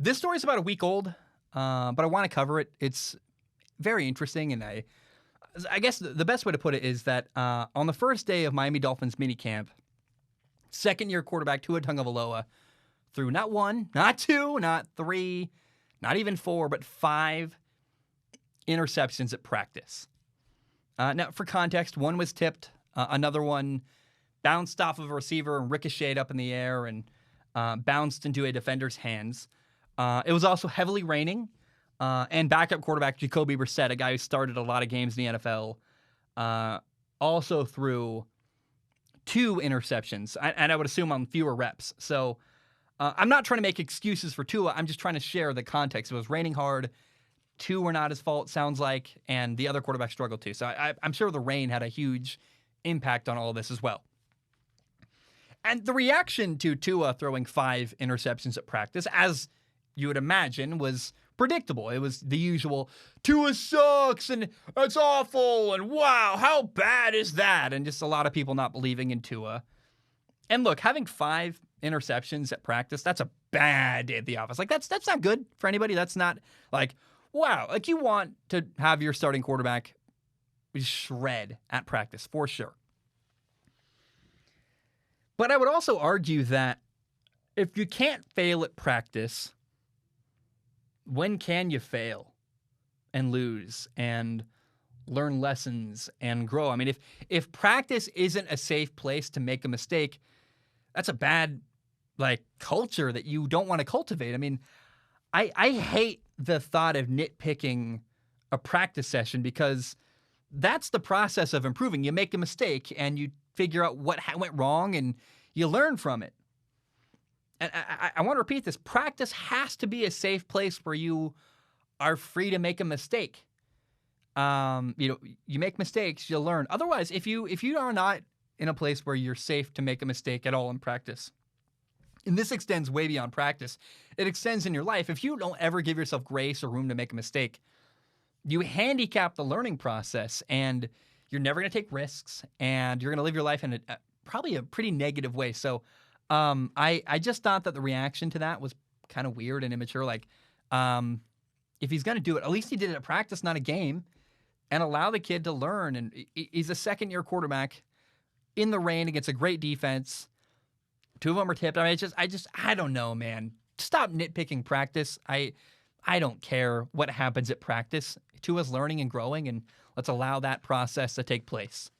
This story's about a week old, but I want to cover it. It's very interesting, and I guess the best way to put it is that on the first day of Miami Dolphins minicamp, second-year quarterback Tua Tagovailoa threw not one, not two, not three, not even four, but 5 interceptions at practice. Now, for context, one was tipped, another one bounced off of a receiver and ricocheted up in the air and bounced into a defender's hands. It was also heavily raining, and backup quarterback Jacoby Brissett, a guy who started a lot of games in the NFL, also threw 2 interceptions, and I would assume on fewer reps. So I'm not trying to make excuses for Tua. I'm just trying to share the context. It was raining hard. 2 were not his fault, sounds like, and the other quarterback struggled too. So I'm sure the rain had a huge impact on all of this as well. And the reaction to Tua throwing 5 interceptions at practice, as you would imagine, was predictable. It was the usual, Tua sucks, and it's awful, and wow, how bad is that? And just a lot of people not believing in Tua. And look, having 5 interceptions at practice, that's a bad day at the office. Like, that's not good for anybody. That's not, like, wow. Like, you want to have your starting quarterback shred at practice, for sure. But I would also argue that if you can't fail at practice, when can you fail and lose and learn lessons and grow? I mean, if practice isn't a safe place to make a mistake, that's a bad, culture that you don't want to cultivate. I mean, I hate the thought of nitpicking a practice session because that's the process of improving. You make a mistake and you figure out what went wrong and you learn from it. And I want to repeat this. Practice has to be a safe place where you are free to make a mistake. You make mistakes, you learn. Otherwise, if you are not in a place where you're safe to make a mistake at all in practice, and this extends way beyond practice, it extends in your life. If you don't ever give yourself grace or room to make a mistake, you handicap the learning process, and you're never going to take risks, and you're going to live your life in probably a pretty negative way. So I just thought that the reaction to that was kind of weird and immature. If he's going to do it, at least he did it at practice, not a game, and allow the kid to learn. And he's a second-year quarterback in the rain against a great defense. 2 of them are tipped. I mean, I don't know, man. Stop nitpicking practice. I don't care what happens at practice. Tua's learning and growing, and let's allow that process to take place.